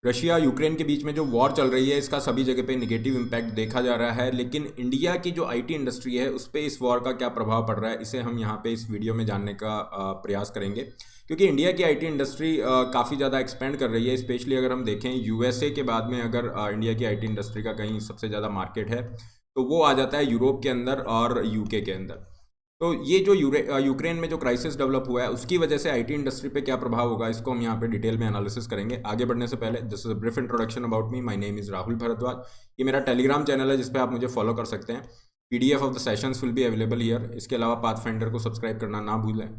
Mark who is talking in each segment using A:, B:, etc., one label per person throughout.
A: Russia Ukraine के बीच में जो वॉर चल रही है इसका सभी जगह पे निगेटिव इम्पैक्ट देखा जा रहा है, लेकिन इंडिया की जो आईटी इंडस्ट्री है उस पे इस वॉर का क्या प्रभाव पड़ रहा है इसे हम यहाँ पे इस वीडियो में जानने का प्रयास करेंगे। क्योंकि इंडिया की आईटी इंडस्ट्री काफ़ी ज़्यादा एक्सपेंड कर रही है, स्पेशली अगर हम देखें यूएसए के बाद में अगर इंडिया की आईटी इंडस्ट्री का कहीं सबसे ज़्यादा मार्केट है तो वो आ जाता है यूरोप के अंदर और यूके के अंदर। तो ये जो यूक्रेन में जो क्राइसिस डेवलप हुआ है उसकी वजह से आईटी इंडस्ट्री पे क्या प्रभाव होगा इसको हम यहाँ पे डिटेल में एनालिसिस करेंगे। आगे बढ़ने से पहले this is a brief introduction about me, my name is Rahul Bhardwaj. ये मेरा टेलीग्राम चैनल है जिस पे आप मुझे फॉलो कर सकते हैं। PDF of the sessions will be available here. इसके अलावा पाथफाइंडर को सब्सक्राइब करना ना भूलें।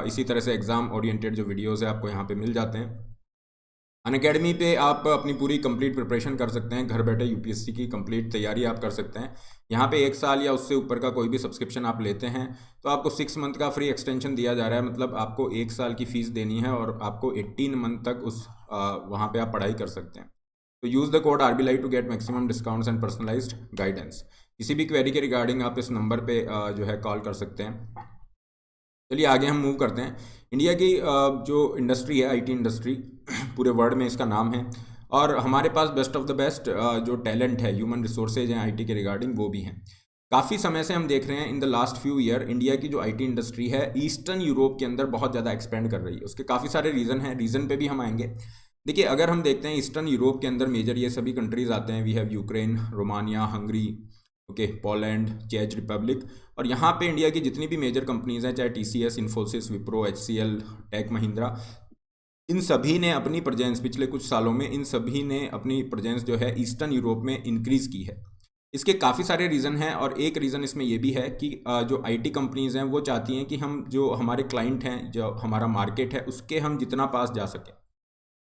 A: इसी तरह से एग्जाम ओरिएंटेड जो वीडियोज़ है आपको यहाँ पे मिल जाते हैं। अनअकैडमी पे आप अपनी पूरी कंप्लीट प्रिपरेशन कर सकते हैं, घर बैठे यूपीएससी की कंप्लीट तैयारी आप कर सकते हैं। यहाँ पे 1 साल या उससे ऊपर का कोई भी सब्सक्रिप्शन आप लेते हैं तो आपको 6 मंथ का फ्री एक्सटेंशन दिया जा रहा है। मतलब आपको 1 साल की फ़ीस देनी है और आपको 18 मंथ तक उस वहाँ पे आप पढ़ाई कर सकते हैं। तो use the code RBLI to get maximum discounts and personalised guidance. किसी भी क्वेरी के रिगार्डिंग आप इस नंबर पे जो है कॉल कर सकते हैं। चलिए आगे हम मूव करते हैं। इंडिया की जो इंडस्ट्री है आईटी इंडस्ट्री पूरे वर्ल्ड में इसका नाम है और हमारे पास बेस्ट ऑफ द बेस्ट जो टैलेंट है, ह्यूमन रिसोर्सेज हैं आईटी के रिगार्डिंग वो भी हैं। काफ़ी समय से हम देख रहे हैं in the last few year India की जो आईटी इंडस्ट्री है ईस्टर्न यूरोप के अंदर बहुत ज़्यादा एक्सपेंड कर रही है। उसके काफ़ी सारे रीज़न हैं, रीज़न पे भी हम आएंगे। देखिए अगर हम देखते हैं ईस्टर्न यूरोप के अंदर मेजर ये सभी कंट्रीज़ आते हैं। We have Ukraine, Romania, Hungary, okay, Poland, चेक रिपब्लिक। और यहाँ पे इंडिया की जितनी भी मेजर कंपनीज हैं, चाहे TCS, इन्फोसिस, विप्रो, HCL, टेक महिंद्रा, इन सभी ने अपनी प्रेजेंस पिछले कुछ सालों में इन सभी ने अपनी प्रेजेंस जो है ईस्टर्न यूरोप में इंक्रीज की है। इसके काफ़ी सारे रीज़न हैं और एक रीज़न इसमें यह भी है कि जो आईटी कंपनीज हैं वो चाहती हैं कि हम जो हमारे क्लाइंट हैं, जो हमारा मार्केट है, उसके हम जितना पास जा सकें।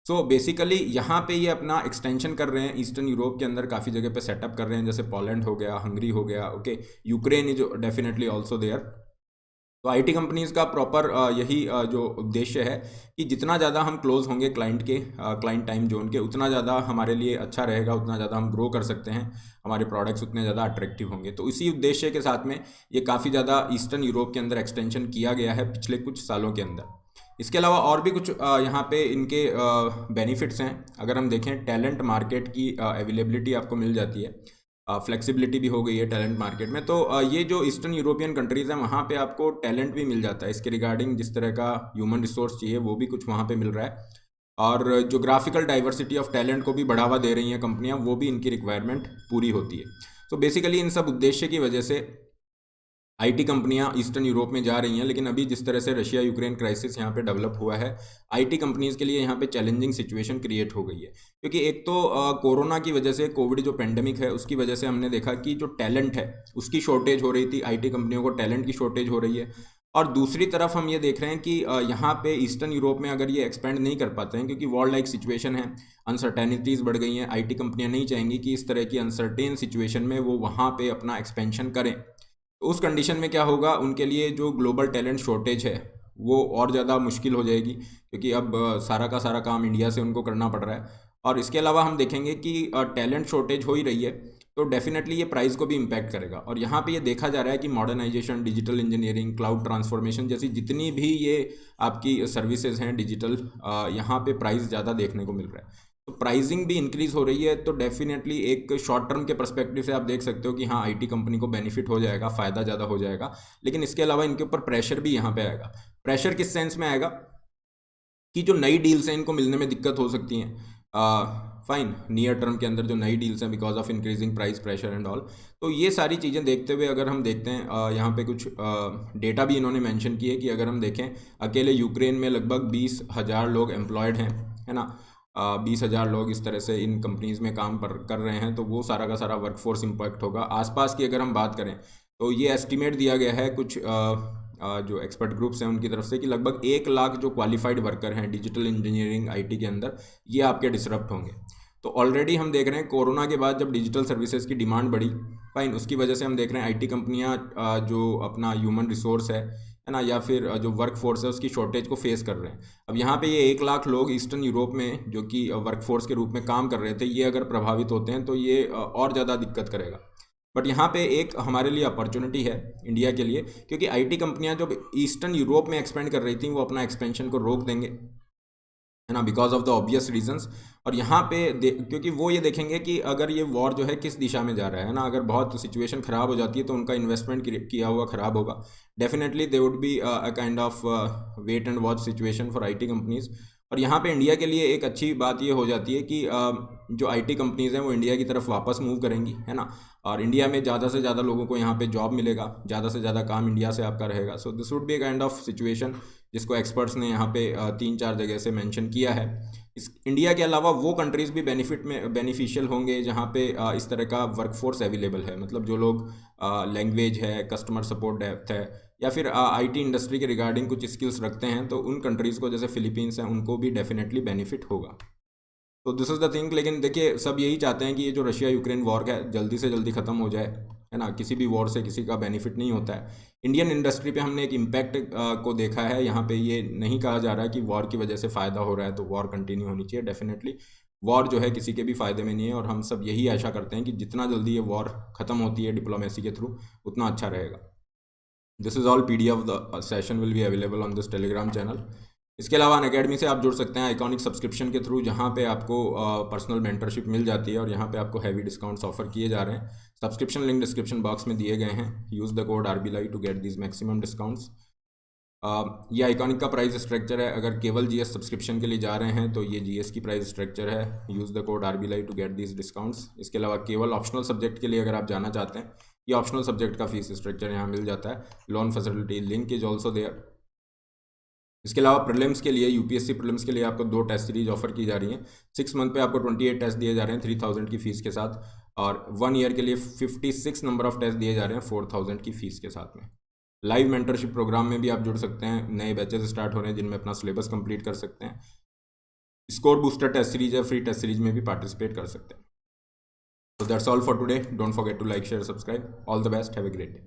A: सो बेसिकली यहाँ पे ये अपना एक्सटेंशन कर रहे हैं ईस्टर्न यूरोप के अंदर, काफ़ी जगह पे सेटअप कर रहे हैं, जैसे पोलैंड हो गया, हंगरी हो गया, okay, Ukraine is definitely also there. तो आईटी कंपनीज का प्रॉपर यही जो उद्देश्य है कि जितना ज़्यादा हम क्लोज होंगे क्लाइंट के, क्लाइंट टाइम जोन के, उतना ज़्यादा हमारे लिए अच्छा रहेगा, उतना ज़्यादा हम ग्रो कर सकते हैं, हमारे प्रोडक्ट्स उतने ज़्यादा अट्रैक्टिव होंगे। तो इसी उद्देश्य के साथ में ये काफ़ी ज़्यादा ईस्टर्न यूरोप के अंदर एक्सटेंशन किया गया है पिछले कुछ सालों के अंदर। इसके अलावा और भी कुछ यहाँ पे इनके बेनिफिट्स हैं। अगर हम देखें टैलेंट मार्केट की अवेलेबिलिटी आपको मिल जाती है, फ्लेक्सिबिलिटी भी हो गई है टैलेंट मार्केट में। तो ये जो ईस्टर्न यूरोपियन कंट्रीज़ हैं वहाँ पे आपको टैलेंट भी मिल जाता है, इसके रिगार्डिंग जिस तरह का ह्यूमन रिसोर्स चाहिए वो भी कुछ वहाँ पे मिल रहा है। और जोग्राफिकल डाइवर्सिटी ऑफ टैलेंट को भी बढ़ावा दे रही हैं कंपनियाँ, वो भी इनकी रिक्वायरमेंट पूरी होती है। तो बेसिकली इन सब उद्देश्य की वजह से आईटी कंपनियां ईस्टर्न यूरोप में जा रही हैं। लेकिन अभी जिस तरह से रशिया यूक्रेन क्राइसिस यहाँ पे डेवलप हुआ है, आईटी कंपनीज के लिए यहाँ पे चैलेंजिंग सिचुएशन क्रिएट हो गई है। क्योंकि एक तो कोरोना की वजह से, कोविड जो पेंडेमिक है उसकी वजह से हमने देखा कि जो टैलेंट है उसकी शॉर्टेज हो रही थी, आईटी कंपनियों को टैलेंट की शॉर्टेज हो रही है। और दूसरी तरफ हम ये देख रहे हैं कि यहाँ पे ईस्टर्न यूरोप में अगर ये एक्सपेंड नहीं कर पाते हैं क्योंकि वॉर लाइक सिचुएशन है, अनसर्टेनिटीज़ बढ़ गई हैं, आईटी कंपनियाँ नहीं चाहेंगी कि इस तरह की अनसर्टेन सिचुएशन में वो वहाँ पे अपना एक्सपेंशन करें। तो उस कंडीशन में क्या होगा, उनके लिए जो ग्लोबल टैलेंट शॉर्टेज है वो और ज़्यादा मुश्किल हो जाएगी, क्योंकि अब सारा का सारा काम इंडिया से उनको करना पड़ रहा है। और इसके अलावा हम देखेंगे कि टैलेंट शॉर्टेज हो ही रही है तो डेफिनेटली ये प्राइस को भी इम्पैक्ट करेगा। और यहाँ पे ये देखा जा रहा है कि modernisation, digital engineering, cloud transformation जैसी जितनी भी ये आपकी सर्विसेज हैं डिजिटल, यहाँ पे प्राइस ज़्यादा देखने को मिल रहा है। तो प्राइसिंग भी इंक्रीज हो रही है। तो डेफिनेटली एक शॉर्ट टर्म के पर्सपेक्टिव से आप देख सकते हो कि हाँ आईटी कंपनी को बेनिफिट हो जाएगा, फ़ायदा ज़्यादा हो जाएगा। लेकिन इसके अलावा इनके ऊपर प्रेशर भी यहाँ पे आएगा। प्रेशर किस सेंस में आएगा कि जो नई डील्स हैं इनको मिलने में दिक्कत हो सकती हैं। फाइन, नियर टर्म के अंदर जो नई डील्स हैं because of increasing price pressure and all. तो ये सारी चीज़ें देखते हुए अगर हम देखते हैं, यहाँ पे कुछ डेटा भी इन्होंने मेंशन किए कि अगर हम देखें अकेले यूक्रेन में लगभग 20,000 लोग एम्प्लॉयड हैं, है ना। 20,000 लोग इस तरह से इन कंपनीज में काम कर रहे हैं। तो वो सारा का सारा वर्कफोर्स इम्पैक्ट होगा। आसपास की अगर हम बात करें तो ये एस्टिमेट दिया गया है कुछ जो एक्सपर्ट ग्रुप्स हैं उनकी तरफ से कि लगभग 1 लाख जो क्वालिफाइड वर्कर हैं डिजिटल इंजीनियरिंग आईटी के अंदर, ये आपके डिसरप्ट होंगे। तो ऑलरेडी हम देख रहे हैं कोरोना के बाद जब डिजिटल सर्विसेज की डिमांड बढ़ी, फाइन, उसकी वजह से हम देख रहे हैं आईटी कंपनियां जो अपना ह्यूमन रिसोर्स है ना, या फिर जो वर्क फोर्स है उसकी शॉर्टेज को फेस कर रहे हैं। अब यहाँ पे ये 1 लाख लोग ईस्टर्न यूरोप में जो कि वर्क फोर्स के रूप में काम कर रहे थे, ये अगर प्रभावित होते हैं तो ये और ज़्यादा दिक्कत करेगा। बट यहाँ पे एक हमारे लिए अपॉर्चुनिटी है इंडिया के लिए, क्योंकि आईटी कंपनियां जो ईस्टर्न यूरोप में एक्सपेंड कर रही थी वो अपना एक्सपेंशन को रोक देंगे। है ना, because of the obvious reasons. और यहाँ पे क्योंकि वो ये देखेंगे कि अगर ये वॉर जो है किस दिशा में जा रहा है ना, अगर बहुत सिचुएशन ख़राब हो जाती है तो उनका इन्वेस्टमेंट किया हुआ ख़राब होगा। Definitely they would be a kind of wait and watch situation for IT companies. और यहाँ पे इंडिया के लिए एक अच्छी बात ये हो जाती है कि जो आईटी कंपनीज़ हैं वो इंडिया की तरफ वापस मूव करेंगी, है ना, और इंडिया में ज़्यादा से ज़्यादा लोगों को यहाँ पे जॉब मिलेगा, ज़्यादा से ज़्यादा काम इंडिया से आपका रहेगा। So this would be kind of situation जिसको एक्सपर्ट्स ने यहाँ पे 3-4 जगह से मेंशन किया है। इस इंडिया के अलावा वो कंट्रीज़ भी बेनिफिशियल होंगे जहाँ पे इस तरह का वर्कफोर्स अवेलेबल है, मतलब जो लोग लैंग्वेज है, कस्टमर सपोर्ट डेप्थ है, या फिर आईटी इंडस्ट्री के रिगार्डिंग कुछ स्किल्स रखते हैं, तो उन कंट्रीज़ को, जैसे फिलीपींस हैं, उनको भी डेफिनेटली बेनिफिट होगा। तो दिस इज़ द थिंग। लेकिन देखिए, सब यही चाहते हैं कि ये जो रशिया यूक्रेन वॉर है जल्दी से जल्दी ख़त्म हो जाए, है ना, किसी भी वॉर से किसी का बेनिफिट नहीं होता है। इंडियन इंडस्ट्री पे हमने एक इम्पैक्ट को देखा है। यहाँ पे ये नहीं कहा जा रहा है कि वॉर की वजह से फ़ायदा हो रहा है तो वॉर कंटिन्यू होनी चाहिए। डेफिनेटली वॉर जो है किसी के भी फ़ायदे में नहीं है, और हम सब यही आशा करते हैं कि जितना जल्दी ये वॉर ख़त्म होती है डिप्लोमेसी के थ्रू, उतना अच्छा रहेगा। This is all. PDF of the session will be available on this Telegram channel. इसके अलावा अनअकैडमी से आप जुड़ सकते हैं आइकॉनिक सब्सक्रिप्शन के थ्रू, जहाँ पे आपको पर्सनल मेंटरशिप मिल जाती है, और यहाँ पे आपको हैवी डिस्काउंट्स ऑफर किए जा रहे हैं। सब्सक्रिप्शन लिंक डिस्क्रिप्शन बॉक्स में दिए गए हैं। Use the code RBLI to get these maximum discounts. ये आइकॉनिक का प्राइस स्ट्रक्चर है। अगर केवल GS सब्सक्रिप्शन के लिए जा रहे हैं तो ये GS की प्राइस स्ट्रक्चर है। Use the code RBLI to get these discounts. इसके अलावा केवल ऑप्शनल सब्जेक्ट के लिए अगर आप जाना चाहते हैं, ये ऑप्शनल सब्जेक्ट का फीस स्ट्रक्चर यहाँ मिल जाता है। Loan facility link is also there. इसके अलावा प्रीलिम्स के लिए, UPSC प्रीलिम्स के लिए आपको 2 टेस्ट सीरीज ऑफर की जा रही हैं। 6 मंथ पे आपको 28 टेस्ट दिए जा रहे हैं 3000 की फ़ीस के साथ, और 1 ईयर के लिए 56 नंबर ऑफ टेस्ट दिए जा रहे हैं 4000 की फ़ीस के साथ में। लाइव मेंटरशिप प्रोग्राम में भी आप जुड़ सकते हैं। नए बैचेस स्टार्ट हो रहे हैं जिनमें अपना सिलेबस कंप्लीट कर सकते हैं। स्कोर बूस्टर टेस्ट सीरीज है, फ्री टेस्ट सीरीज में भी पार्टिसिपेट कर सकते हैं। So that's all for today. Don't forget to like, share, subscribe. All the best. Have a great day.